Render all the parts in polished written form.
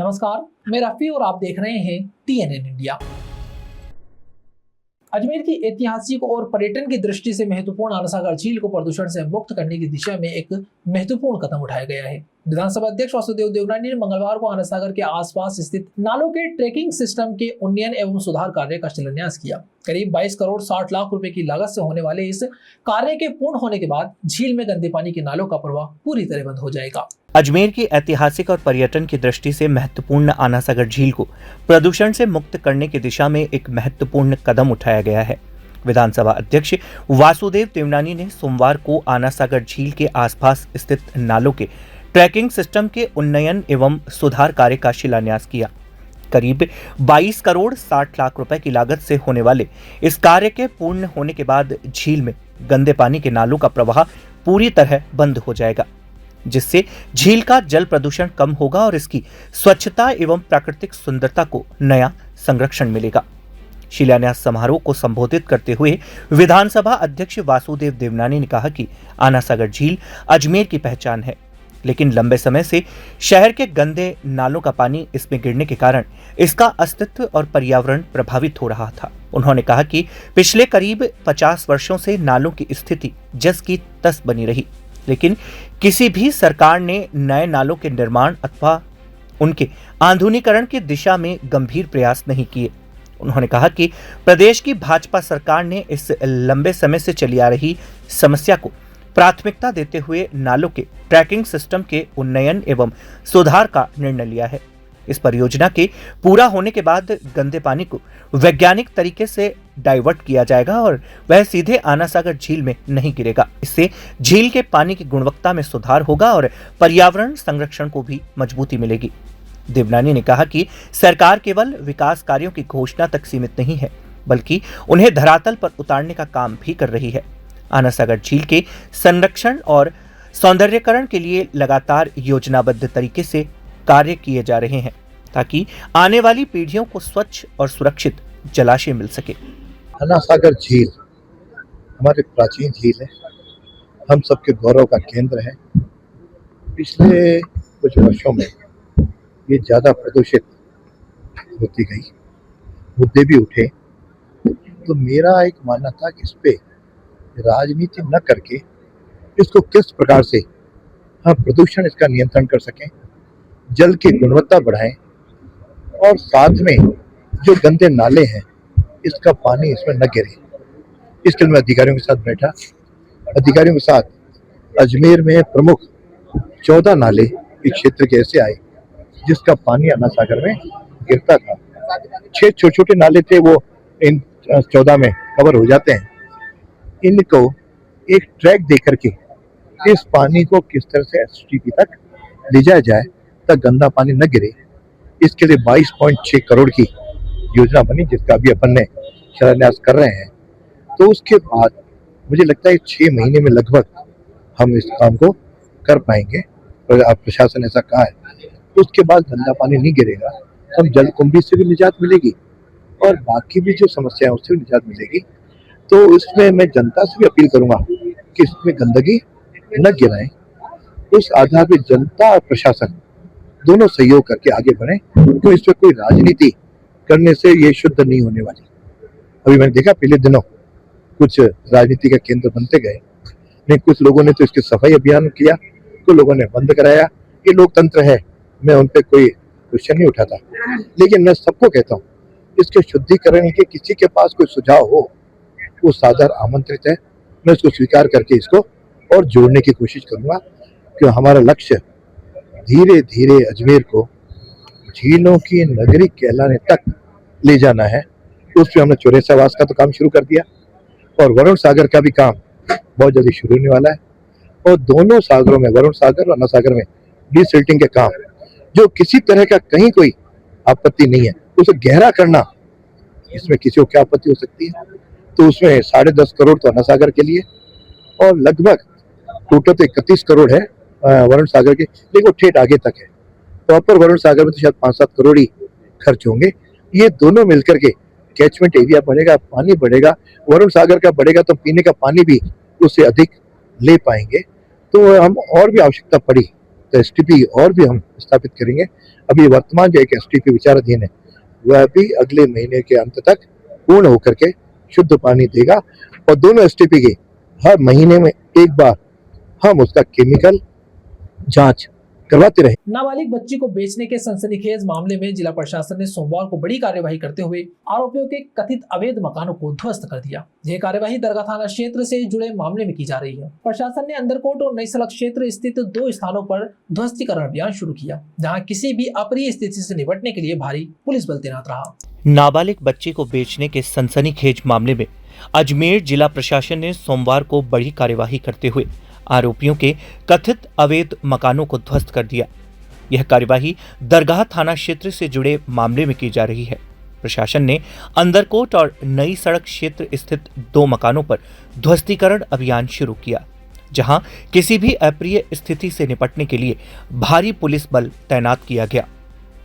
नमस्कार, मैं रफी और आप देख रहे हैं TNN इंडिया। अजमेर की ऐतिहासिक और पर्यटन की दृष्टि से महत्वपूर्ण आना सागर झील को प्रदूषण से मुक्त करने की दिशा में एक महत्वपूर्ण कदम उठाया गया है। विधानसभा अध्यक्ष वासुदेव देवनानी ने मंगलवार को आना सागर के आसपास स्थित नालों के ट्रैकिंग सिस्टम के उन्नयन एवं सुधार कार्य का शिलान्यास किया। करीब 22 करोड़ 60 लाख रुपए की लागत से होने वाले इस कार्य के पूर्ण होने के बाद झील में गंदे पानी के नालों का प्रवाह पूरी तरह बंद हो जाएगा। अजमेर की ऐतिहासिक और पर्यटन की दृष्टि से महत्वपूर्ण आना सागर झील को प्रदूषण से मुक्त करने की दिशा में एक महत्वपूर्ण कदम उठाया गया है। विधानसभा अध्यक्ष वासुदेव देवनानी ने सोमवार को आना सागर झील के आसपास स्थित नालों के ट्रैकिंग सिस्टम के उन्नयन एवं सुधार कार्य का शिलान्यास किया। करीब 22 करोड़ 60 लाख रुपए की लागत से होने वाले इस कार्य के पूर्ण होने के बाद झील में गंदे पानी के नालों का प्रवाह पूरी तरह बंद हो जाएगा, जिससे झील का जल प्रदूषण कम होगा और इसकी स्वच्छता एवं प्राकृतिक सुंदरता को नया संरक्षण मिलेगा। शिलान्यास समारोह को संबोधित करते हुए विधानसभा अध्यक्ष वासुदेव देवनानी ने कहा कि आना सागर झील अजमेर की पहचान है, लेकिन लंबे समय से शहर के गंदे नालों का पानी इसमें गिरने के कारण इसका अस्तित्व और पर्यावरण प्रभावित हो रहा था। उन्होंने कहा कि पिछले करीब 50 वर्षों से नालों की स्थिति जस की तस बनी रही, लेकिन किसी भी सरकार ने नए नालों के निर्माण अथवा उनके आधुनिकीकरण की दिशा में गंभीर प्रयास नहीं किए। उन्होंने कहा कि प्रदेश की भाजपा सरकार ने इस लंबे समय से चली आ रही समस्या को प्राथमिकता देते हुए नालों के ट्रैकिंग सिस्टम के उन्नयन एवं सुधार का निर्णय लिया है। इस परियोजना के पूरा होने के बाद गंदे पानी को वैज्ञानिक तरीके से डाइवर्ट किया जाएगा और वह सीधे आना सागर झील में नहीं गिरेगा। इससे झील के पानी की गुणवत्ता में सुधार होगा और पर्यावरण संरक्षण को भी मजबूती मिलेगी। देवनानी ने कहा कि सरकार केवल विकास कार्यों की घोषणा तक सीमित नहीं है, बल्कि उन्हें धरातल पर उतारने का काम भी कर रही है। आना सागर झील के संरक्षण और सौंदर्यीकरण के लिए लगातार योजनाबद्ध तरीके से कार्य किए जा रहे हैं, ताकि आने वाली पीढ़ियों को स्वच्छ और सुरक्षित जलाशय मिल सके। आना सागर झील हमारी प्राचीन झील है, हम सबके गौरव का केंद्र है। पिछले कुछ वर्षों में ये ज़्यादा प्रदूषित होती गई, मुद्दे भी उठे, तो मेरा एक मानना था कि इस पे राजनीति न करके इसको किस प्रकार से हम प्रदूषण इसका नियंत्रण कर सकें, जल की गुणवत्ता बढ़ाएं और साथ में जो गंदे नाले हैं इसका पानी इसमें न गिरे। इसके लिए मैं अधिकारियों के साथ बैठा, अधिकारियों के साथ अजमेर में प्रमुख 14 नाले इस क्षेत्र के ऐसे आए जिसका पानी आना सागर में गिरता था। 6 छोटे छोटे नाले थे, वो इन 14 में कवर हो जाते हैं। इनको एक ट्रैक दे करके इस पानी को किस तरह से STP तक ले जाया जाए तक गंदा पानी न गिरे, इसके लिए 22.6 करोड़ की योजना बनी, जिसका अभी अपन ने शिलान्यास कर रहे हैं। तो उसके बाद मुझे लगता है 6 महीने में लगभग हम इस काम को कर पाएंगे और प्रशासन ऐसा कहा है। उसके बाद गंदा पानी नहीं गिरेगा तो हम जल कुंभी से भी निजात मिलेगी और बाकी भी जो समस्या है उससे भी निजात मिलेगी। तो इसमें मैं जनता से भी अपील करूंगा कि इसमें गंदगी न गिराएं। उस आधार पर जनता और प्रशासन दोनों सहयोग करके आगे बढ़े, तो इस पर कोई राजनीति करने से ये शुद्ध नहीं होने वाली। अभी मैंने देखा पिछले दिनों कुछ राजनीति का केंद्र बनते गए, नहीं कुछ लोगों ने तो इसके सफाई अभियान किया, कुछ लोगों ने बंद कराया। ये लोकतंत्र है, मैं उन पर कोई क्वेश्चन नहीं उठाता, लेकिन मैं सबको कहता हूँ इसके शुद्धिकरण के किसी के पास कोई सुझाव हो वो सादर आमंत्रित है। मैं इसको स्वीकार करके इसको और जोड़ने की कोशिश करूंगा, क्योंकि हमारा लक्ष्य धीरे धीरे अजमेर को झीलों की नगरी कहलाने तक ले जाना है। उस पर हमने चौरेसावास का तो काम शुरू कर दिया और वरुण सागर का भी काम बहुत जल्दी शुरू होने वाला है। और दोनों सागरों में, वरुण सागर और अन्ना सागर में डीसिल्टिंग के काम, जो किसी तरह का कहीं कोई आपत्ति नहीं है, उसे गहरा करना, इसमें किसी को क्या आपत्ति हो सकती है। तो उसमें 10.5 करोड़ तो अन्ना सागर के लिए और लगभग टोटल तो 31 करोड़ है वरुण सागर के, लेकिन वो ठेठ आगे तक है। प्रॉपर वरुण सागर में तो शायद 5-7 करोड़ ही खर्च होंगे। ये दोनों मिलकर के कैचमेंट एरिया बढ़ेगा, पानी बढ़ेगा, वरुण सागर का बढ़ेगा तो पीने का पानी भी उससे अधिक ले पाएंगे। तो हम और भी आवश्यकता पड़ी तो एसटीपी और भी हम स्थापित करेंगे। अभी वर्तमान जो एक एसटीपी विचाराधीन है वह भी अगले महीने के अंत तक पूर्ण होकर के शुद्ध पानी देगा और दोनों एसटीपी के हर महीने में एक बार हम उसका केमिकल जांच करवाते रहे। नाबालिग बच्ची को बेचने के सनसनीखेज मामले में जिला प्रशासन ने सोमवार को बड़ी कार्यवाही करते हुए आरोपियों के कथित अवैध मकानों को ध्वस्त कर दिया। यह कार्यवाही दरगाह थाना क्षेत्र से जुड़े मामले में की जा रही है। प्रशासन ने अंदरकोट और नई सड़क क्षेत्र स्थित 2 स्थानों पर ध्वस्तीकरण अभियान शुरू किया, जहाँ किसी भी अप्रिय स्थिति से निपटने के लिए भारी पुलिस बल तैनात रहा। नाबालिग बच्ची को बेचने के सनसनीखेज मामले में अजमेर जिला प्रशासन ने सोमवार को बड़ी कार्यवाही करते हुए आरोपियों के कथित अवैध मकानों को ध्वस्त कर दिया। यह कार्यवाही दरगाह थाना क्षेत्र से जुड़े मामले में की जा रही है। प्रशासन ने अंदरकोट और नई सड़क क्षेत्र स्थित 2 मकानों पर ध्वस्तीकरण अभियान शुरू किया, जहां किसी भी अप्रिय स्थिति से निपटने के लिए भारी पुलिस बल तैनात किया गया।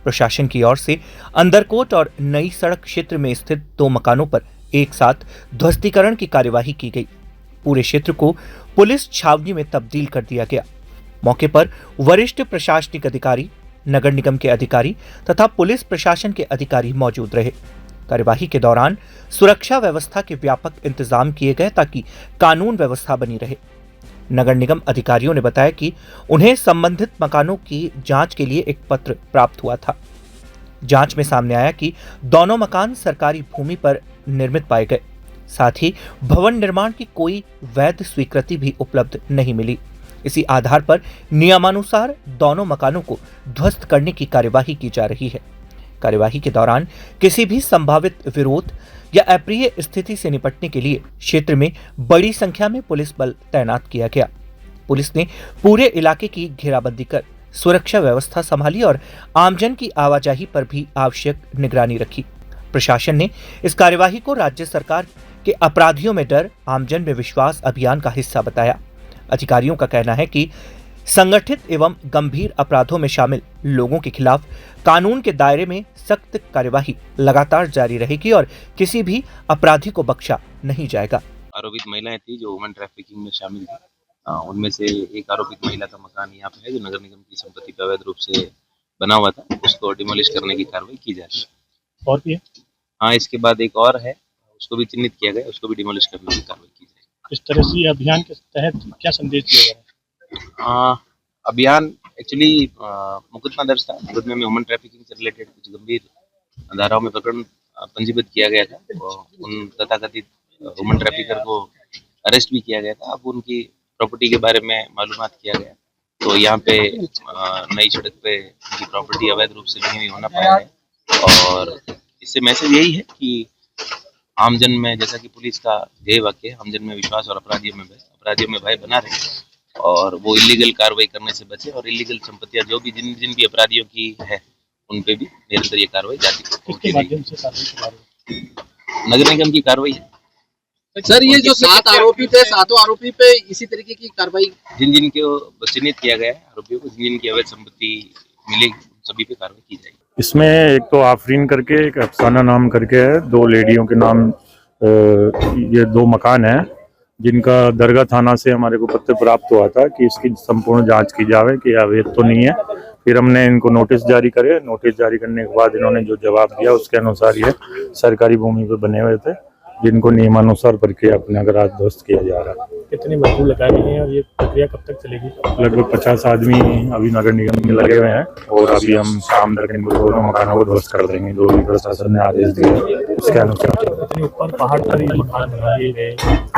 प्रशासन की ओर से अंदरकोट और नई सड़क क्षेत्र में स्थित 2 मकानों पर एक साथ ध्वस्तीकरण की कार्यवाही की गई। पूरे क्षेत्र को पुलिस छावनी में तब्दील कर दिया गया। मौके पर वरिष्ठ प्रशासनिक अधिकारी, नगर निगम के अधिकारी तथा पुलिस प्रशासन के अधिकारी मौजूद रहे। कार्यवाही के दौरान सुरक्षा व्यवस्था के व्यापक इंतजाम किए गए ताकि कानून व्यवस्था बनी रहे। नगर निगम अधिकारियों ने बताया कि उन्हें संबंधित मकानों की जांच के लिए एक पत्र प्राप्त हुआ था। जांच में सामने आया कि दोनों मकान सरकारी भूमि पर निर्मित पाए गए। साथ ही भवन निर्माण की कोई वैध स्वीकृति भी उपलब्ध नहीं मिली। इसी आधार पर नियमानुसार दोनों मकानों को ध्वस्त करने की कार्यवाही की जा रही है। कार्यवाही के दौरान किसी भी संभावित विरोध या अप्रिय स्थिति से निपटने के लिए क्षेत्र में बड़ी संख्या में पुलिस बल तैनात किया गया। पुलिस ने पूरे इलाके की घेराबंदी कर सुरक्षा व्यवस्था संभाली और आमजन की आवाजाही पर भी आवश्यक निगरानी रखी। प्रशासन ने इस कार्यवाही को राज्य सरकार के अपराधियों में डर, आमजन में विश्वास अभियान का हिस्सा बताया। अधिकारियों का कहना है कि संगठित एवं गंभीर अपराधों में शामिल लोगों के खिलाफ कानून के दायरे में सख्त कार्यवाही लगातार जारी रहेगी और किसी भी अपराधी को बख्शा नहीं जाएगा। आरोपित महिलाएं थी जो वुमेन ट्रैफिकिंग में शामिल थी। उनमें से एक आरोपित महिला का मकान यहाँ पे है जो नगर निगम की संपत्ति पर अवैध रूप से बना हुआ था, उसको डिमोलिश करने की कार्रवाई की जा रही है। और भी है? हाँ, इसके बाद एक और है, उसको भी चिन्हित किया गया, उसको भी डिमोलिश करने की कार्रवाई की जाएगी। इस तरह से अभियान के तहत क्या संदेश दिया जा रहा है? अभियान एक्चुअली मुकदमा दर्ज था, मुकदमे में ह्यूमन ट्रैफिकिंग से रिलेटेड कुछ गंभीर धाराओं में प्रकरण पंजीबद्ध किया गया था। उन तथाकथित ह्यूमन ट्रैफिकर को अरेस्ट भी किया गया था। अब उनकी प्रॉपर्टी के बारे में मालूमात किया गया, तो यहाँ पे नई सड़क पे उनकी प्रॉपर्टी अवैध रूप से बनी हुई होना पाया है। और इससे मैसेज यही है कि आमजन में, जैसा कि पुलिस का ध्येय वाक्य है, आमजन में विश्वास और अपराधियों में भय बना रहे और वो इलीगल कार्रवाई करने से बचे और इलीगल संपत्तियां जो भी जिन भी अपराधियों की है उन पे भी निरंतर ये कार्रवाई जारी किसके माध्यम से कार्रवाई? नगर निगम की कार्रवाई है। सर, ये जो 7 आरोपी थे, 7 आरोपी पे इसी तरीके की कार्रवाई जिन को चिन्हित किया गया है, आरोपियों को जिन की अवैध संपत्ति मिलेगी सभी पे कार्रवाई की जाएगी। इसमें एक तो आफरीन करके, एक अफसाना नाम करके है, 2 लेडियों के नाम। ये 2 मकान हैं जिनका दरगाह थाना से हमारे को पत्र प्राप्त हुआ था कि इसकी संपूर्ण जांच की जावे कि अवैध तो नहीं है। फिर हमने इनको नोटिस जारी करे। नोटिस जारी करने के बाद इन्होंने जो जवाब दिया उसके अनुसार ये सरकारी भूमि पर बने हुए थे, जिनको नियमानुसार प्रक्रिया अपने अगर आज ध्वस्त किया जा रहा है। कितनी मजदूर लगाए गए हैं और ये प्रक्रिया कब तक चलेगी? लगभग 50 आदमी अभी नगर निगम में लगे हुए हैं और अभी हम शाम तक इनको दोनों मकानों को ध्वस्त कर देंगे, जो भी प्रशासन ने आदेश दिए उसके अनुसार। इतने ऊपर पहाड़ पर ये मकान बनाए गए,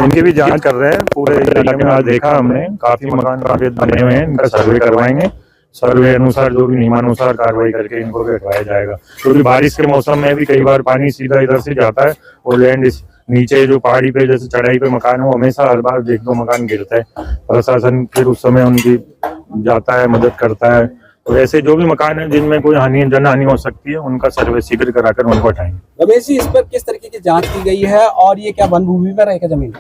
इनकी भी जांच कर रहे हैं। पूरे इलाके में आज देखा हमने, काफी मकान काफी बने हुए हैं। इनका सर्वे करवाएंगे, सर्वे अनुसार जो भी नियमानुसार कार्रवाई करके इनको भी हटवाया जाएगा। क्योंकि बारिश के मौसम में भी कई बार पानी सीधा इधर से जाता है और लैंड नीचे जो पहाड़ी पे जैसे चढ़ाई पे मकान हो, हमेशा हर बार 1-2 मकान गिरता है। प्रशासन फिर उस समय उनकी जाता है, मदद करता है। तो ऐसे जो भी मकान है जिनमें कोई जनहानि हो सकती है, उनका सर्वे शीघ्र कराकर उनको हटाएंगे। रमेश जी, इस पर किस तरीके की जांच की गई है और ये क्या वन भूमि पर रहेगा जमीन?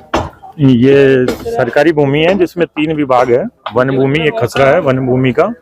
ये सरकारी भूमि है जिसमें 3 विभाग है। वन भूमि एक खसरा है वन भूमि का,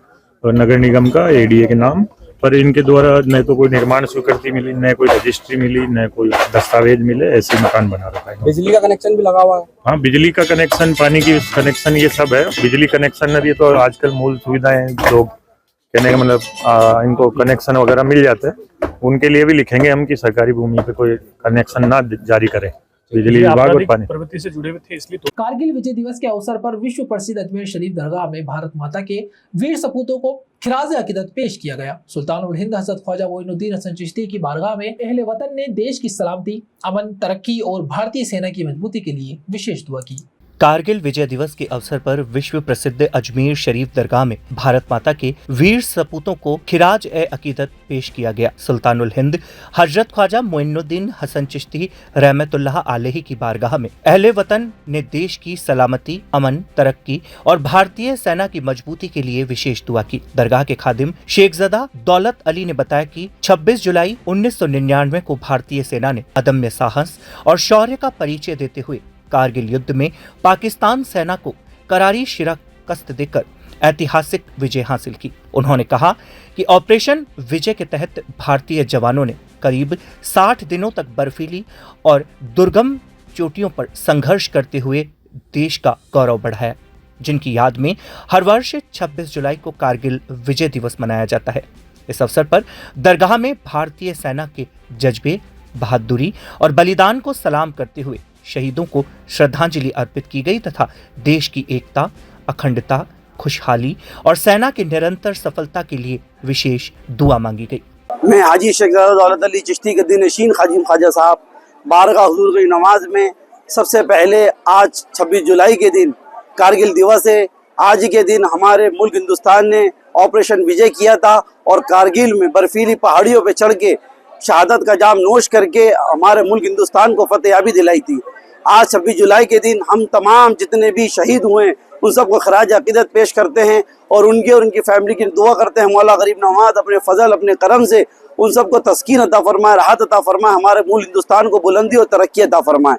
और नगर निगम का ADA के नाम, पर इनके द्वारा न तो कोई निर्माण स्वीकृति मिली, न कोई रजिस्ट्री मिली, न कोई दस्तावेज मिले, ऐसे मकान बना रखा है। बिजली का कनेक्शन भी लगा हुआ है? हाँ, बिजली का कनेक्शन, पानी की कनेक्शन, ये सब है। बिजली कनेक्शन ये तो आजकल मूल सुविधाएं, लोग कहने का मतलब इनको कनेक्शन वगैरह मिल जाते हैं। उनके लिए भी लिखेंगे हम कि सरकारी भूमि पे कोई कनेक्शन ना जारी करें, बिजली विभाग और पानी प्रवृत्ति से जुड़े हुए थे, इसलिए तो कारगिल विजय दिवस के अवसर पर विश्व प्रसिद्ध अजमेर शरीफ दरगाह में भारत माता के वीर सपूतों को खिराज अकीदत पेश किया गया। सुल्तान उल हिंद हज़रत ख्वाजा मोइनुद्दीन हसन चिश्ती की बारगाह में अहले वतन ने देश की सलामती, अमन, तरक्की और भारतीय सेना की मजबूती के लिए विशेष दुआ की। कारगिल विजय दिवस के अवसर पर विश्व प्रसिद्ध अजमेर शरीफ दरगाह में भारत माता के वीर सपूतों को खिराज ए अकीदत पेश किया गया। सुल्तानुल हिंद हजरत ख्वाजा मोइनुद्दीन हसन चिश्ती रहमतुल्लाह अलैहि की बारगाह में अहले वतन ने देश की सलामती, अमन, तरक्की और भारतीय सेना की मजबूती के लिए विशेष दुआ की। दरगाह के खादिम शेखज़दा दौलत अली ने बताया कि 26 जुलाई 1999 को भारतीय सेना ने अदम्य साहस और शौर्य का परिचय देते हुए कारगिल युद्ध में पाकिस्तान सेना को करारी शिकस्त देकर ऐतिहासिक विजय हासिल की। उन्होंने कहा कि ऑपरेशन विजय के तहत भारतीय जवानों ने करीब 60 दिनों तक बर्फीली और दुर्गम चोटियों पर संघर्ष करते हुए देश का गौरव बढ़ाया, जिनकी याद में हर वर्ष 26 जुलाई को कारगिल विजय दिवस मनाया जाता है। इस अवसर पर दरगाह में भारतीय सेना के जज्बे, बहादुरी और बलिदान को सलाम करते हुए शहीदों को श्रद्धांजलि अर्पित की गई तथा देश की एकता, अखंडता, खुशहाली और सेना की निरंतर सफलता के लिए विशेष दुआ मांगी गई। मैं हाजी शेखज़दा दौलत अली चिश्ती गद्दी नशीन खाजिम ख्वाजा साहब बारगाह हुजूर की नमाज में सबसे पहले आज 26 जुलाई के दिन कारगिल दिवस है। आज के दिन हमारे मुल्क हिंदुस्तान ने ऑपरेशन विजय किया था और कारगिल में बर्फीली पहाड़ियों पर चढ़ के शहादत का जाम नोश करके हमारे मुल्क हिंदुस्तान को फतेहाबी दिलाई थी। आज 26 जुलाई के दिन हम तमाम जितने भी शहीद हुए उन सबको खराज अकीदत पेश करते हैं और उनकी फैमिली की दुआ करते हैं। मौला गरीब नवाज अपने फजल, अपने करम से उन सबको तस्कीन अता फरमाए, राहत अता फरमाए, हमारे मुल्क हिंदुस्तान को बुलंदी और तरक्की अता फरमाए।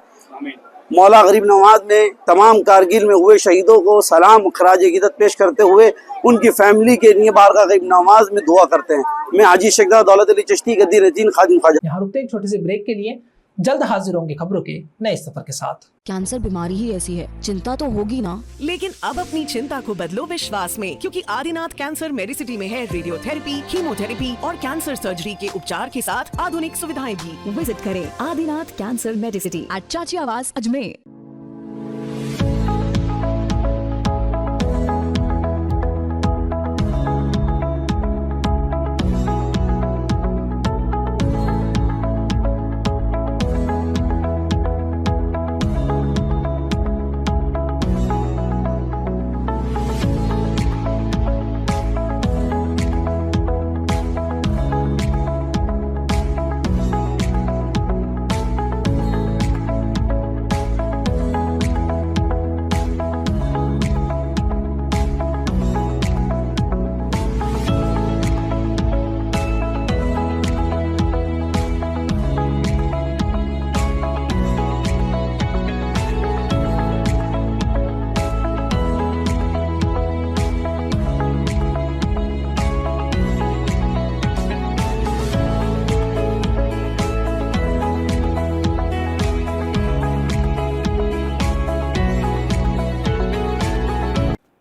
मौला गरीब नवाज ने तमाम कारगिल में हुए शहीदों को सलाम खराज अकीदत पेश करते हुए उनकी फैमिली के लिए बारगाह गरीब नवाज में दुआ करते हैं। मैं हाजी शेखज़दा दौलत अली चिश्ती गद्दी नशीन खाजिम ख्वाजा। यहाँ रुकते एक छोटे से ब्रेक के लिए, जल्द हाजिर होंगे खबरों के नए सफर के साथ। कैंसर बीमारी ही ऐसी है, चिंता तो होगी ना। लेकिन अब अपनी चिंता को बदलो विश्वास में, क्योंकि आदिनाथ कैंसर मेडिसिटी में है रेडियोथेरेपी, कीमोथेरेपी और कैंसर सर्जरी के उपचार के साथ आधुनिक सुविधाएं भी। विजिट करें आदिनाथ कैंसर मेडिसिटी एट चाची आवास अजमेर।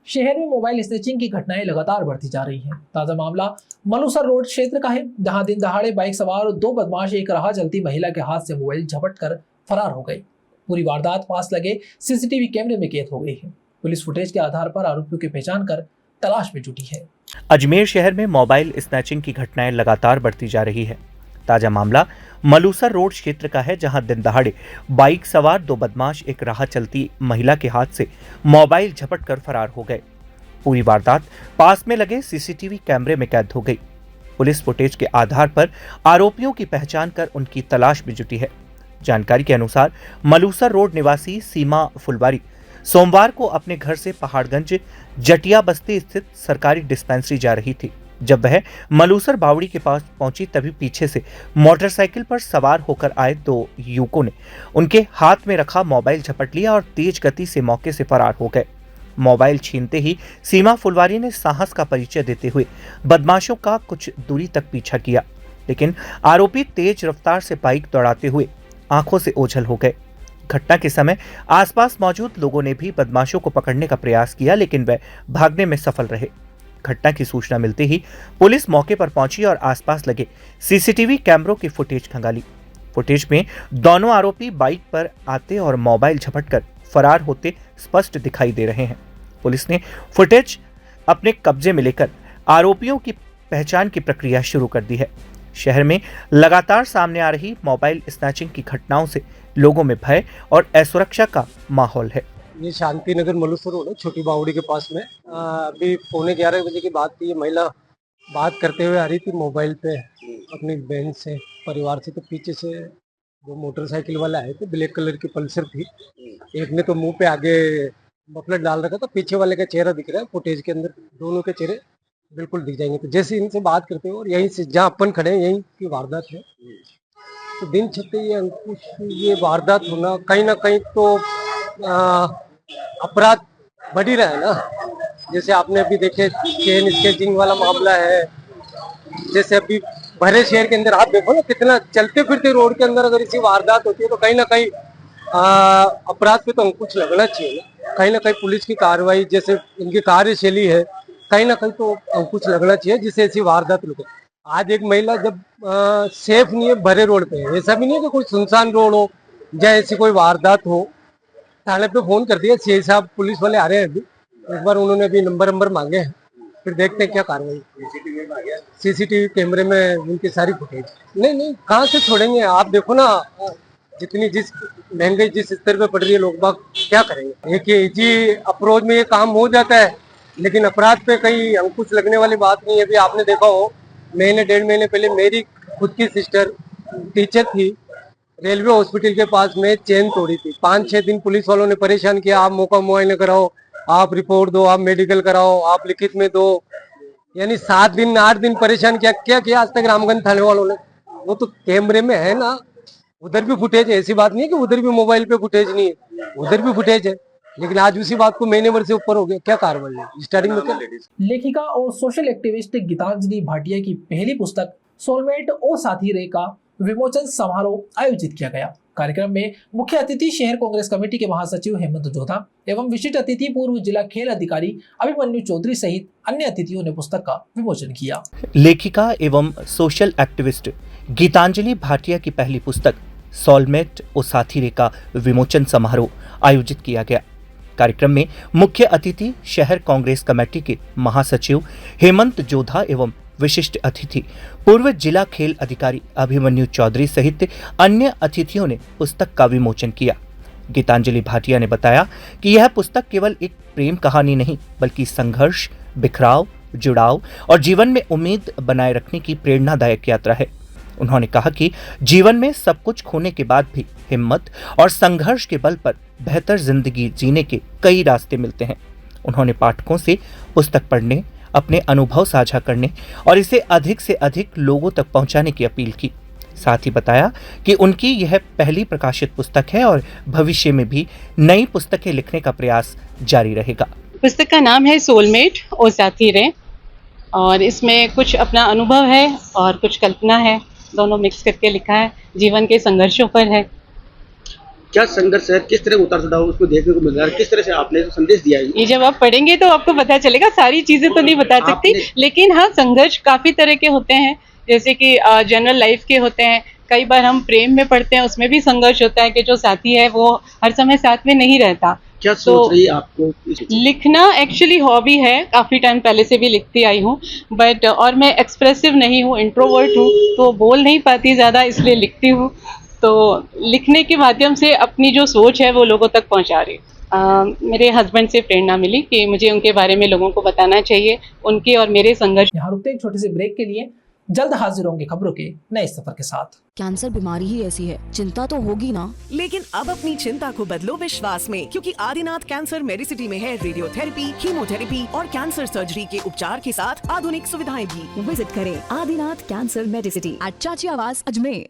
शहर में मोबाइल स्नैचिंग की घटनाएं लगातार बढ़ती जा रही हैं। ताजा मामला मलूसर रोड क्षेत्र का है, जहां दिन दहाड़े बाइक सवार 2 बदमाश एक राह चलती महिला के हाथ से मोबाइल झपटकर फरार हो गए। पूरी वारदात पास लगे सीसीटीवी कैमरे में कैद हो गई है। पुलिस फुटेज के आधार पर आरोपियों की पहचान कर तलाश में जुटी है। अजमेर शहर में मोबाइल स्नैचिंग की घटनाएं लगातार बढ़ती जा रही है। ताजा मामला मलूसर रोड क्षेत्र का है, जहां दिन दहाड़े बाइक सवार 2 बदमाश एक राह चलती महिला के हाथ से मोबाइल झपटकर फरार हो गए। पूरी वारदात पास में लगे सीसीटीवी कैमरे में कैद हो गई। पुलिस फुटेज के आधार पर आरोपियों की पहचान कर उनकी तलाश में जुटी है। जानकारी के अनुसार मलूसर रोड निवासी सीमा फुलवारी सोमवार को अपने घर से पहाड़गंज जटिया बस्ती स्थित सरकारी डिस्पेंसरी जा रही थी। जब वह मलूसर बावड़ी के पास पहुंची, तभी पीछे से मोटरसाइकिल पर सवार होकर आए 2 युवकों ने उनके हाथ में रखा मोबाइल झपट लिया और तेज गति से मौके से फरार हो गए। मोबाइल छीनते ही सीमा फुलवारी ने साहस का परिचय देते हुए बदमाशों का कुछ दूरी तक पीछा किया, लेकिन आरोपी तेज रफ्तार से बाइक दौड़ाते हुए आंखों से ओझल हो गए। घटना के समय आसपास मौजूद लोगों ने भी बदमाशों को पकड़ने का प्रयास किया, लेकिन वे भागने में सफल रहे। घटना की सूचना मिलते ही पुलिस मौके पर पहुंची और आसपास लगे सीसीटीवी कैमरों की फुटेज खंगाली। फुटेज में दोनों आरोपी बाइक पर आते और मोबाइल झपटकर फरार होते स्पष्ट दिखाई दे रहे हैं। पुलिस ने फुटेज अपने कब्जे में लेकर आरोपियों की पहचान की प्रक्रिया शुरू कर दी है। शहर में लगातार सामने आ रही मोबाइल स्नैचिंग की घटनाओं से लोगों में भय और असुरक्षा का माहौल है। ये शांति नगर मलूसर रोड है, छोटी बावड़ी के पास में। अभी 11:15 बजे की बात थी। ये महिला बात करते हुए आ रही थी मोबाइल पे अपनी बहन से, परिवार से। तो पीछे से 2 मोटरसाइकिल वाले आए थे, ब्लैक कलर की पल्सर थी। एक ने तो मुंह पे आगे मफलर डाल रखा था, पीछे वाले का चेहरा दिख रहा है फुटेज के अंदर। दोनों के चेहरे बिल्कुल दिख जाएंगे। तो जैसे इनसे बात करते हो और यहीं से जहाँ अपन खड़े हैं यहीं की वारदात है। तो दिन छत्ते ये अंकुश, ये वारदात होना कहीं ना कहीं तो अपराध बढ़ ही रहा है ना। जैसे आपने अभी देखे चेन स्केचिंग वाला मामला है। जैसे अभी भरे शहर के अंदर आप देखो ना, कितना चलते फिरते रोड के अंदर अगर इसी वारदात होती है तो कहीं ना कहीं अपराध पे तो अंकुश लगना चाहिए ना। कहीं ना कहीं पुलिस की कार्रवाई, जैसे इनकी कार्यशैली है, कहीं ना कहीं तो अंकुश लगना चाहिए जिससे ऐसी वारदात रुके। आज एक महिला जब सेफ नहीं है भरे रोड पे, ऐसा भी नहीं है कि कोई सुनसान रोड हो या ऐसी कोई वारदात हो, थाने पे फोन कर दिया। सीआई साहब पुलिस वाले आ रहे हैं अभी। एक बार उन्होंने अभी नंबर मांगे हैं, फिर देखते हैं क्या कार्रवाई। सीसीटीवी कैमरे में उनकी सारी फुटेज। नहीं, कहाँ से छोड़ेंगे। आप देखो ना, जितनी जिस महंगाई जिस स्तर पे पड़ रही है, लोग बाग क्या करेंगे। एक इजी अप्रोच में ये काम हो जाता है, लेकिन अपराध पे कहीं अंकुश लगने वाली बात नहीं है। अभी आपने देखा हो, महीने 1.5 महीने पहले मेरी खुद की सिस्टर टीचर थी, रेलवे हॉस्पिटल के पास में चेन तोड़ी थी। 5-6 दिन पुलिस वालों ने परेशान किया। आप मौका मुआयना कराओ, आप रिपोर्ट दो, आप मेडिकल कराओ, आप लिखित में दो। यानी 7 दिन 8 दिन परेशान किया आज तक रामगंज थाने वालों ने। वो तो कैमरे में है ना, उधर भी फुटेज है। ऐसी बात नहीं है कि उधर भी मोबाइल पे फुटेज नहीं है, उधर भी फुटेज है। लेकिन आज उसी बात को महीने भर से ऊपर हो गया। क्या कार्रवाई है स्टार्टिंग में? क्या लेखिका और सोशल एक्टिविस्ट गीतांजलि भाटिया की पहली पुस्तक सोलमेट ओ साथी रे का विमोचन समारोह आयोजित किया गया। कार्यक्रम में मुख्य अतिथि शहर कांग्रेस कमेटी के महासचिव हेमंत जोधा एवं विशिष्ट अतिथि पूर्व जिला खेल अधिकारी अभिमन्यु चौधरी सहित अन्य अतिथियों ने पुस्तक का विमोचन किया। लेखिका एवं सोशल एक्टिविस्ट गीतांजलि भाटिया की पहली पुस्तक सोलमेट ओ साथी रे का विमोचन समारोह आयोजित किया गया। कार्यक्रम में मुख्य अतिथि शहर कांग्रेस कमेटी के महासचिव हेमंत जोधा एवं विशिष्ट अतिथि पूर्व जिला खेल अधिकारी अभिमन्यु चौधरी सहित अन्य अतिथियों ने पुस्तक का विमोचन किया। गीतांजलि भाटिया ने बताया कि यह पुस्तक केवल एक प्रेम कहानी नहीं, बल्कि संघर्ष, बिखराव, जुड़ाव और जीवन में उम्मीद बनाए रखने की प्रेरणादायक यात्रा है। उन्होंने कहा कि जीवन में सब कुछ खोने के बाद भी हिम्मत और संघर्ष के बल पर बेहतर जिंदगी जीने के कई रास्ते मिलते हैं। उन्होंने पाठकों से पुस्तक पढ़ने, अपने अनुभव साझा करने और इसे अधिक से अधिक लोगों तक पहुंचाने की अपील की। साथ ही बताया कि उनकी यह पहली प्रकाशित पुस्तक है और भविष्य में भी नई पुस्तकें लिखने का प्रयास जारी रहेगा। पुस्तक का नाम है सोलमेट ओ साथी रे, और इसमें कुछ अपना अनुभव है और कुछ कल्पना है, दोनों मिक्स करके लिखा है। जीवन के संघर्षों पर है। क्या संघर्ष है, किस तरह उतार चढ़ाव उसको देखने को मिल रहा है, किस तरह से आपने संदेश दिया है? ये जब आप पढ़ेंगे तो आपको पता चलेगा। सारी चीजें तो नहीं बता सकती, लेकिन हाँ, संघर्ष काफी तरह के होते हैं। जैसे कि जनरल लाइफ के होते हैं। कई बार हम प्रेम में पढ़ते हैं, उसमें भी संघर्ष होता है कि जो साथी है वो हर समय साथ में नहीं रहता। क्या सोच रही है आपको? लिखना एक्चुअली हॉबी है, काफ़ी टाइम पहले से भी लिखती आई हूँ, बट और मैं एक्सप्रेसिव नहीं हूँ, इंट्रोवर्ट हूँ, तो बोल नहीं पाती ज़्यादा, इसलिए लिखती हूँ। तो लिखने के माध्यम से अपनी जो सोच है वो लोगों तक पहुँचा रही हूँ। मेरे हस्बैंड से प्रेरणा मिली कि मुझे उनके बारे में लोगों को बताना चाहिए, उनके और मेरे संघर्ष। यहाँ रुकते एक छोटे से ब्रेक के लिए, जल्द हाजिर होंगे खबरों के नए सफर के साथ। कैंसर बीमारी ही ऐसी है, चिंता तो होगी ना। लेकिन अब अपनी चिंता को बदलो विश्वास में, क्योंकि आदिनाथ कैंसर मेडिसिटी में है रेडियोथेरेपी, कीमोथेरेपी और कैंसर सर्जरी के उपचार के साथ आधुनिक सुविधाएं भी। विजिट करें आदिनाथ कैंसर मेडिसिटी एट चाची आवास अजमेर।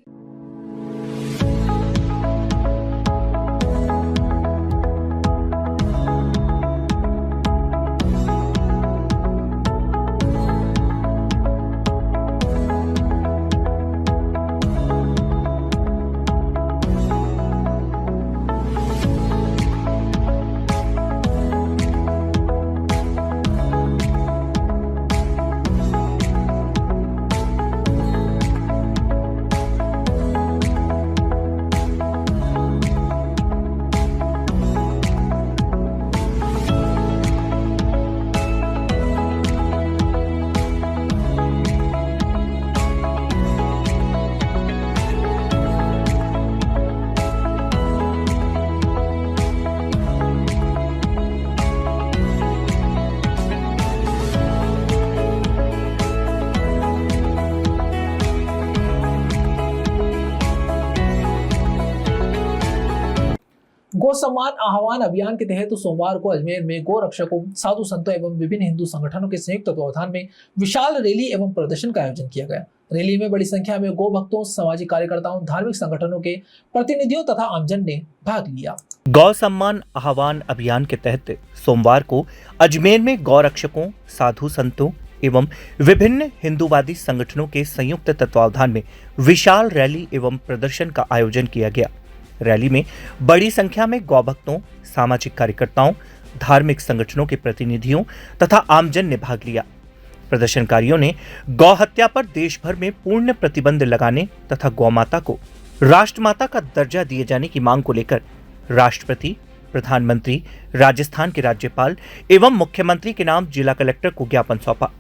गौ सम्मान आह्वान अभियान के तहत सोमवार को अजमेर में गौ रक्षकों, साधु संतों एवं विभिन्न हिंदू संगठनों के संयुक्त तत्वावधान में विशाल रैली एवं प्रदर्शन का आयोजन किया गया। रैली में बड़ी संख्या में गौ भक्तों, सामाजिक कार्यकर्ताओं, धार्मिक संगठनों के प्रतिनिधियों तथा आमजन ने भाग लिया। गौ सम्मान आह्वान अभियान के तहत सोमवार को अजमेर में गौ रक्षकों, साधु संतों एवं विभिन्न हिंदूवादी संगठनों के संयुक्त तत्वावधान में विशाल रैली एवं प्रदर्शन का आयोजन किया गया। रैली में बड़ी संख्या में गौ भक्तों, सामाजिक कार्यकर्ताओं, धार्मिक संगठनों के प्रतिनिधियों तथा आमजन ने भाग लिया। प्रदर्शनकारियों ने गौ हत्या पर देश भर में पूर्ण प्रतिबंध लगाने तथा गौ माता को राष्ट्रमाता का दर्जा दिए जाने की मांग को लेकर राष्ट्रपति, प्रधानमंत्री, राजस्थान के राज्यपाल एवं मुख्यमंत्री के नाम जिला कलेक्टर को ज्ञापन सौंपा।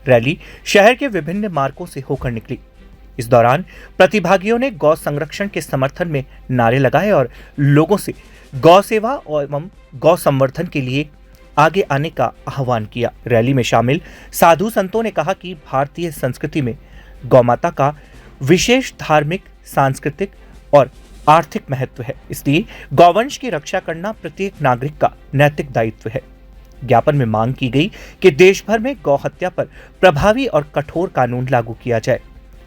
रैली शहर के विभिन्न मार्गों से होकर निकली। इस दौरान प्रतिभागियों ने गौ संरक्षण के समर्थन में नारे लगाए और लोगों से गौ सेवा एवं गौ संवर्धन के लिए आगे आने का आह्वान किया। रैली में शामिल साधु संतों ने कहा कि भारतीय संस्कृति में गौ माता का विशेष धार्मिक, सांस्कृतिक और आर्थिक महत्व है, इसलिए गौवंश की रक्षा करना प्रत्येक नागरिक का नैतिक दायित्व है। ज्ञापन में मांग की गई कि देश भर में गौ हत्या पर प्रभावी और कठोर कानून लागू किया जाए,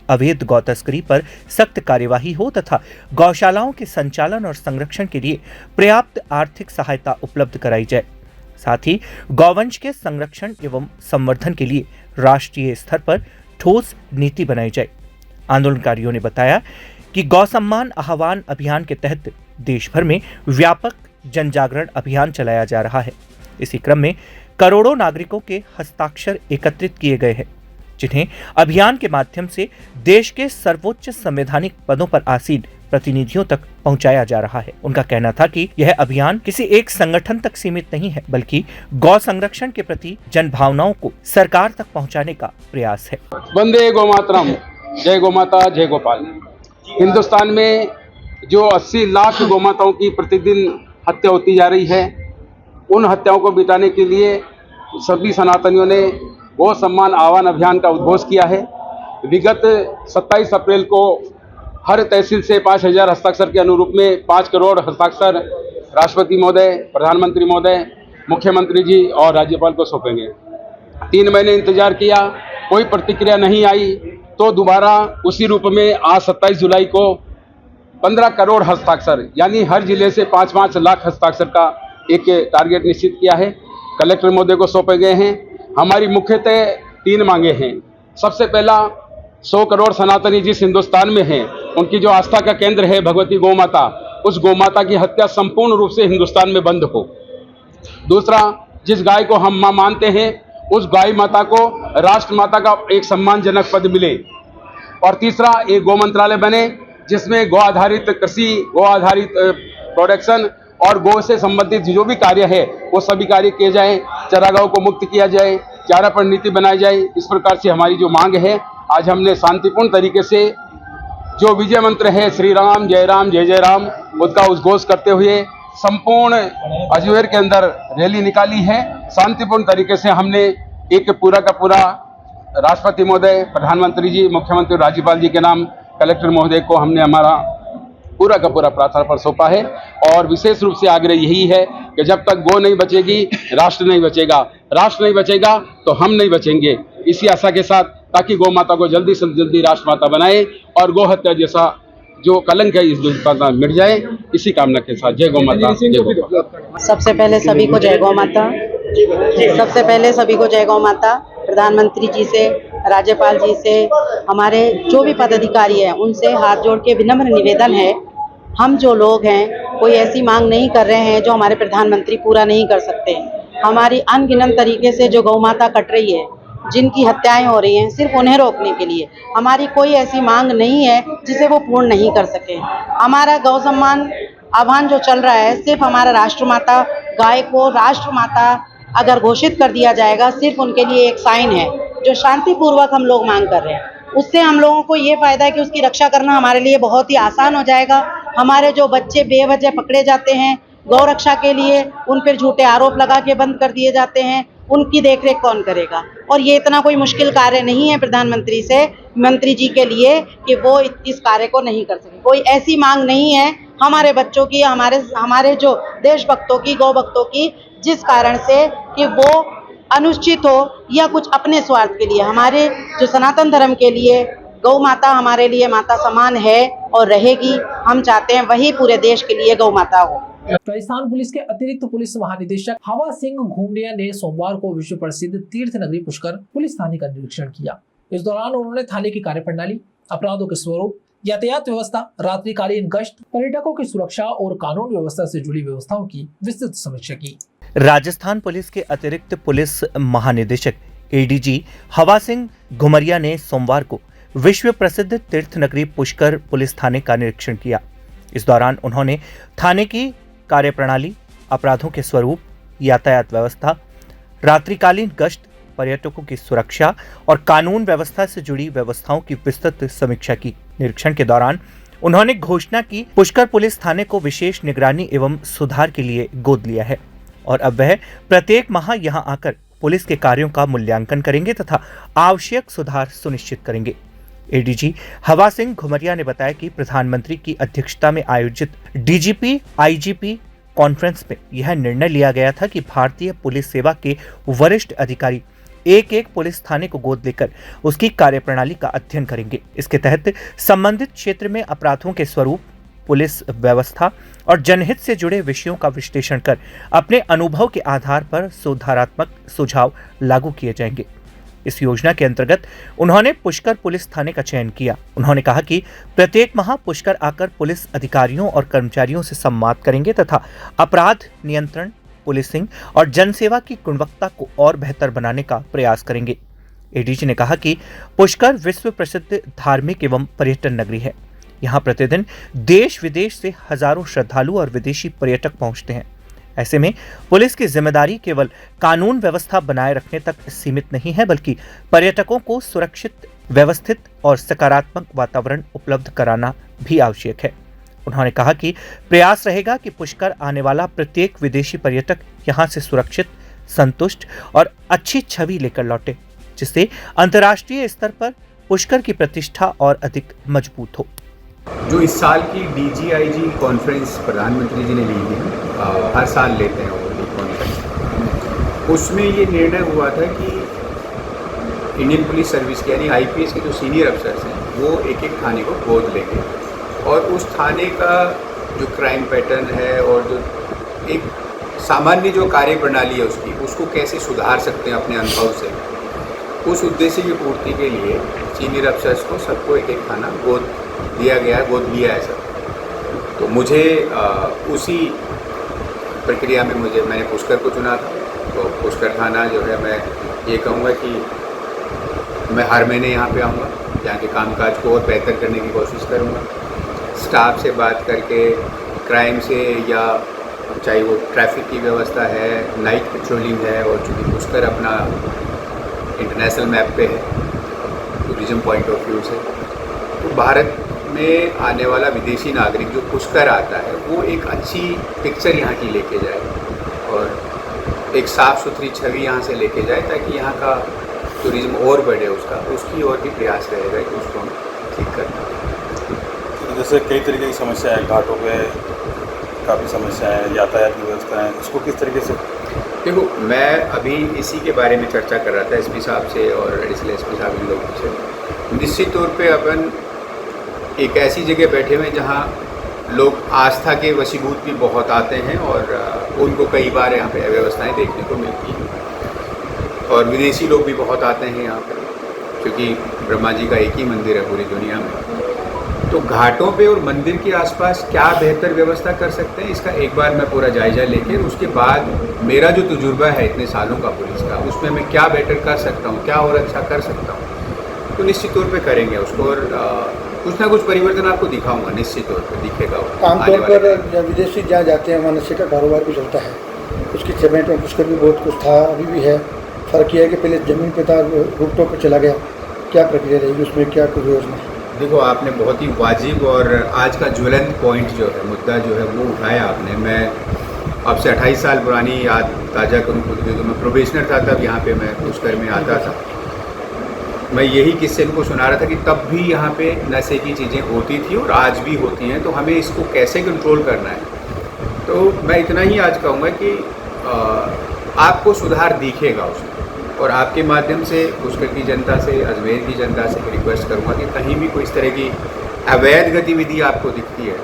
अवैध गौ तस्करी पर सख्त कार्यवाही हो तथा गौशालाओं के संचालन और संरक्षण के लिए पर्याप्त आर्थिक सहायता उपलब्ध कराई जाए। साथ ही गौवंश के संरक्षण एवं संवर्धन के लिए राष्ट्रीय स्तर पर ठोस नीति बनाई जाए। आंदोलनकारियों ने बताया कि गौ सम्मान आह्वान अभियान के तहत देश भर में व्यापक जन जागरण अभियान चलाया जा रहा है। इसी क्रम में करोड़ों नागरिकों के हस्ताक्षर एकत्रित किए गए हैं, जिन्हें अभियान के माध्यम से देश के सर्वोच्च संवैधानिक पदों पर आसीन प्रतिनिधियों तक पहुंचाया जा रहा है। उनका कहना था कि यह अभियान किसी एक संगठन तक सीमित नहीं है, बल्कि गौ संरक्षण के प्रति जन भावनाओं को सरकार तक पहुंचाने का प्रयास है। वंदे गौ मातरम, जय गौ माता, जय गोपाल। हिंदुस्तान में जो 80 लाख गौ माताओं की प्रतिदिन हत्या होती जा रही है, उन हत्याओं को मिटाने के लिए सभी सनातनियों ने गौ सम्मान आह्वान अभियान का उद्घोष किया है। विगत 27 अप्रैल को हर तहसील से 5000 हस्ताक्षर के अनुरूप में 5 करोड़ हस्ताक्षर राष्ट्रपति महोदय, प्रधानमंत्री महोदय, मुख्यमंत्री जी और राज्यपाल को सौंपेंगे। 3 महीने इंतजार किया, कोई प्रतिक्रिया नहीं आई, तो दोबारा उसी रूप में आज 27 जुलाई को 15 करोड़ हस्ताक्षर यानी हर जिले से 5-5 लाख हस्ताक्षर का एक टारगेट निश्चित किया है, कलेक्टर महोदय को सौंपे गए हैं। हमारी मुख्यतः 3 मांगे हैं। सबसे पहला, 100 करोड़ सनातनी जिस हिंदुस्तान में हैं, उनकी जो आस्था का केंद्र है भगवती गौ माता, उस गौ माता की हत्या संपूर्ण रूप से हिंदुस्तान में बंद हो। दूसरा, जिस गाय को हम मां मानते हैं, उस गाय माता को राष्ट्र माता का एक सम्मानजनक पद मिले। और तीसरा, एक गौ मंत्रालय बने जिसमें गौ आधारित कृषि, गौ आधारित प्रोडक्शन और गौ से संबंधित जो भी कार्य है वो सभी कार्य किए जाएं। चरागाहों को मुक्त किया जाए, चारा पर नीति बनाई जाए। इस प्रकार से हमारी जो मांग है, आज हमने शांतिपूर्ण तरीके से जो विजय मंत्र है श्री राम जय जय राम, उसका उद्घोष करते हुए संपूर्ण अजमेर के अंदर रैली निकाली है। शांतिपूर्ण तरीके से हमने एक पूरा का पूरा राष्ट्रपति महोदय, प्रधानमंत्री जी, मुख्यमंत्री, राज्यपाल जी के नाम कलेक्टर महोदय को हमने हमारा पूरा का पूरा प्रार्थना पर सौंपा है। और विशेष रूप से आग्रह यही है कि जब तक गौ नहीं बचेगी, राष्ट्र नहीं बचेगा, राष्ट्र नहीं बचेगा तो हम नहीं बचेंगे। इसी आशा के साथ, ताकि गौ माता को जल्दी से जल्दी राष्ट्र माता बनाए और गौ हत्या जैसा जो कलंक है इस दुष्प्रथा मिट जाए, इसी कामना के साथ जय गौ माता, जय गौ माता। सबसे पहले सभी को जय गौ माता। सबसे पहले सभी को जय गौ माता। प्रधानमंत्री जी से, राज्यपाल जी से, हमारे जो भी पदाधिकारी हैं, उनसे हाथ जोड़ के विनम्र निवेदन है, हम जो लोग हैं कोई ऐसी मांग नहीं कर रहे हैं जो हमारे प्रधानमंत्री पूरा नहीं कर सकते। हमारी अनगिनत तरीके से जो गौ माता कट रही है, जिनकी हत्याएं हो रही हैं, सिर्फ उन्हें रोकने के लिए हमारी कोई ऐसी मांग नहीं है जिसे वो पूर्ण नहीं कर सके। हमारा गौ सम्मान आह्वान जो चल रहा है, सिर्फ हमारा राष्ट्रमाता गाय को राष्ट्रमाता अगर घोषित कर दिया जाएगा, सिर्फ उनके लिए एक साइन है जो शांतिपूर्वक हम लोग मांग कर रहे हैं। उससे हम लोगों को ये फायदा है कि उसकी रक्षा करना हमारे लिए बहुत ही आसान हो जाएगा। हमारे जो बच्चे बेवजह पकड़े जाते हैं गौ रक्षा के लिए, उन पर झूठे आरोप लगा के बंद कर दिए जाते हैं, उनकी देखरेख कौन करेगा? और ये इतना कोई मुश्किल कार्य नहीं है प्रधानमंत्री से, मंत्री जी के लिए कि वो इस कार्य को नहीं कर सके। कोई ऐसी मांग नहीं है हमारे बच्चों की, हमारे जो देशभक्तों की, गौ भक्तों की, जिस कारण से कि वो अनुचित हो या कुछ अपने स्वार्थ के लिए। हमारे जो सनातन धर्म के लिए गौ माता हमारे लिए माता समान है और रहेगी। हम चाहते हैं वही पूरे देश के लिए गौ माता हो। राजस्थान पुलिस के अतिरिक्त पुलिस महानिदेशक हवा सिंह घुमरिया ने सोमवार को विश्व प्रसिद्ध तीर्थ नगरी पुष्कर पुलिस थाने का निरीक्षण किया। इस दौरान उन्होंने थाने की कार्यप्रणाली, अपराधों के स्वरूप, यातायात व्यवस्था, रात्रिकालीन गश्त, पर्यटकों की सुरक्षा और कानून व्यवस्था से जुड़ी व्यवस्थाओं की विस्तृत समीक्षा की। राजस्थान पुलिस के अतिरिक्त पुलिस महानिदेशक एडीजी हवा सिंह घुमरिया ने सोमवार को विश्व प्रसिद्ध तीर्थ नगरी पुष्कर पुलिस थाने का निरीक्षण किया। इस दौरान उन्होंने थाने की कार्यप्रणाली, अपराधों के स्वरूप, यातायात व्यवस्था, रात्रिकालीन गश्त, पर्यटकों की सुरक्षा और कानून व्यवस्था से जुड़ी व्यवस्थाओं की विस्तृत समीक्षा की। निरीक्षण के दौरान उन्होंने घोषणा की पुष्कर पुलिस थाने को विशेष निगरानी एवं सुधार के लिए गोद लिया है और अब वह प्रत्येक माह यहां आकर पुलिस के कार्यों का मूल्यांकन करेंगे तथा आवश्यक सुधार सुनिश्चित करेंगे। एडीजी हवा सिंह घुमरिया ने बताया कि प्रधानमंत्री की अध्यक्षता में आयोजित डीजीपी आईजीपी कॉन्फ्रेंस में यह निर्णय लिया गया था कि भारतीय पुलिस सेवा के वरिष्ठ अधिकारी एक पुलिस थाने को गोद लेकर उसकी कार्यप्रणाली का अध्ययन करेंगे। इसके तहत संबंधित क्षेत्र में अपराधों के स्वरूप, पुलिस व्यवस्था और जनहित से जुड़े विषयों का विश्लेषण कर अपने अनुभव के आधार पर सुधारात्मक सुझाव लागू किए जाएंगे। इस योजना के अंतर्गत उन्होंने पुष्कर पुलिस थाने का चयन किया। उन्होंने कहा कि प्रत्येक माह पुष्कर आकर पुलिस अधिकारियों और कर्मचारियों से संवाद करेंगे तथा अपराध नियंत्रण, पुलिसिंग और जनसेवा की गुणवत्ता को और बेहतर बनाने का प्रयास करेंगे। एडीजी ने कहा कि पुष्कर विश्व प्रसिद्ध धार्मिक एवं पर्यटन नगरी है। यहाँ प्रतिदिन देश विदेश से हजारों श्रद्धालु और विदेशी पर्यटक पहुंचते हैं। ऐसे में पुलिस की जिम्मेदारी केवल कानून व्यवस्था बनाए रखने तक सीमित नहीं है, बल्कि पर्यटकों को सुरक्षित, व्यवस्थित और सकारात्मक वातावरण उपलब्ध कराना भी आवश्यक है। उन्होंने कहा कि प्रयास रहेगा कि पुष्कर आने वाला प्रत्येक विदेशी पर्यटक यहां से सुरक्षित, संतुष्ट और अच्छी छवि लेकर लौटे, जिससे अंतर्राष्ट्रीय स्तर पर पुष्कर की प्रतिष्ठा और अधिक मजबूत हो। जो इस साल की डीजीआईजी कॉन्फ्रेंस प्रधानमंत्री जी ने ली थी, हर साल लेते हैं वो कॉन्फ्रेंस, उसमें ये निर्णय हुआ था कि इंडियन पुलिस सर्विस के यानी आईपीएस के जो सीनियर अफसर्स हैं वो एक थाने को गोद लेंगे और उस थाने का जो क्राइम पैटर्न है और जो एक सामान्य जो कार्य प्रणाली है उसको कैसे सुधार सकते हैं अपने अनुभव से, उस उद्देश्य की पूर्ति के लिए सीनियर अफसर्स को सबको एक थाना गोद दिया गया है, गोद लिया है सब। तो मुझे उसी प्रक्रिया में मैंने पुष्कर को चुना था। तो पुष्कर थाना जो है, मैं ये कहूँगा कि मैं हर महीने यहाँ पे आऊँगा, यहाँ के कामकाज को और बेहतर करने की कोशिश करूँगा। स्टाफ से बात करके क्राइम से, या चाहे वो ट्रैफिक की व्यवस्था है, नाइट पेट्रोलिंग है, और चूँकि पुष्कर अपना इंटरनेशनल मैप पे है टूरिज्म पॉइंट ऑफ व्यू से, तो भारत में आने वाला विदेशी नागरिक जो पुष्कर आता है वो एक अच्छी पिक्चर यहाँ की लेके जाए और एक साफ़ सुथरी छवि यहाँ से लेके जाए, ताकि यहाँ का टूरिज्म और बढ़े, उसकी और भी प्रयास रहेगा कि उसको हम ठीक करना। जैसे कई तरीके की समस्या है, घाटों पे काफ़ी समस्या है, यातायात की व्यवस्था है, उसको किस तरीके से? देखो, मैं अभी इसी के बारे में चर्चा कर रहा था एसपी साहब से और एडिशनल एसपी साहब इन लोगों से। निश्चित तौर पे अपन एक ऐसी जगह बैठे हुए जहाँ लोग आस्था के वशीभूत भी बहुत आते हैं और उनको कई बार यहाँ पे अव्यवस्थाएँ देखने को मिलती हैं और विदेशी लोग भी बहुत आते हैं यहाँ पर, क्योंकि ब्रह्मा जी का एक ही मंदिर है पूरी दुनिया में। तो घाटों पे और मंदिर के आसपास क्या बेहतर व्यवस्था कर सकते हैं, इसका एक बार मैं पूरा जायजा लेके उसके बाद मेरा जो तजुर्बा है इतने सालों का पुलिस का, उसमें मैं क्या बेटर कर सकता हूँ, क्या और अच्छा कर सकता हूँ, तो निश्चित तौर पे करेंगे उसको और कुछ ना कुछ परिवर्तन आपको दिखाऊंगा, निश्चित तौर पे दिखेगा। आमतौर पर विदेशी जहाँ जाते हैं वहाँ नशे का कारोबार भी चलता है, उसकी चपेट में पुष्कर भी बहुत कुछ था, अभी भी है। फ़र्क यह है कि पहले ज़मीन पे था, रुकटों पर चला गया। क्या प्रक्रिया रहेगी उसमें, क्या कुछ योजना? देखो, आपने बहुत ही वाजिब और आज का ज्वलंत पॉइंट जो है, मुद्दा जो है वो उठाया आपने। मैं अब से 28 साल पुरानी याद ताज़ा करूँ खुद की, तो मैं प्रोबेशनर था तब यहाँ पे मैं पुष्कर में आता था। मैं यही किस्से इनको सुना रहा था कि तब भी यहाँ पे नशे की चीज़ें होती थी और आज भी होती हैं, तो हमें इसको कैसे कंट्रोल करना है। तो मैं इतना ही आज कहूँगा कि आपको सुधार दिखेगा उसमें, और आपके माध्यम से पुष्कर की जनता से, अजमेर की जनता से रिक्वेस्ट करूँगा कि कहीं भी कोई इस तरह की अवैध गतिविधि आपको दिखती है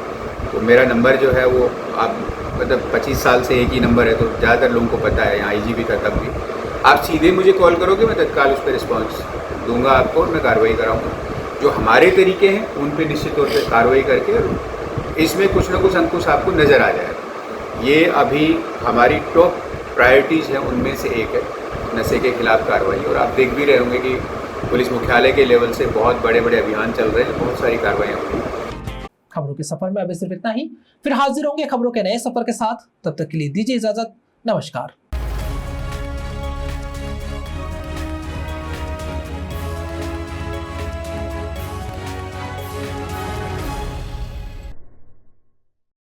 तो मेरा नंबर जो है वो आप मतलब 25 साल से एक ही नंबर है, तो ज़्यादातर लोगों को पता है, यहाँ IGP का तब भी आप सीधे मुझे कॉल करोगे, मैं तत्काल उस पर रिस्पॉन्स दूंगा आपको और मैं कार्रवाई कराऊंगा। जो हमारे तरीके हैं उन पे निश्चित तौर पे कार्रवाई करके इसमें कुछ ना कुछ अंकुश आपको नज़र आ जाएगा। ये अभी हमारी टॉप प्रायोरिटीज़ हैं, उनमें से एक है नशे के खिलाफ कार्रवाई, और आप देख भी रहे होंगे कि पुलिस मुख्यालय के लेवल से बहुत बड़े बड़े अभियान चल रहे हैं, बहुत सारी कार्रवाइयाँ हो रही हैं। खबरों के सफर में अभी सिर्फ इतना ही, फिर हाजिर होंगे खबरों के नए सफर के साथ। तब तक के लिए दीजिए इजाजत, नमस्कार।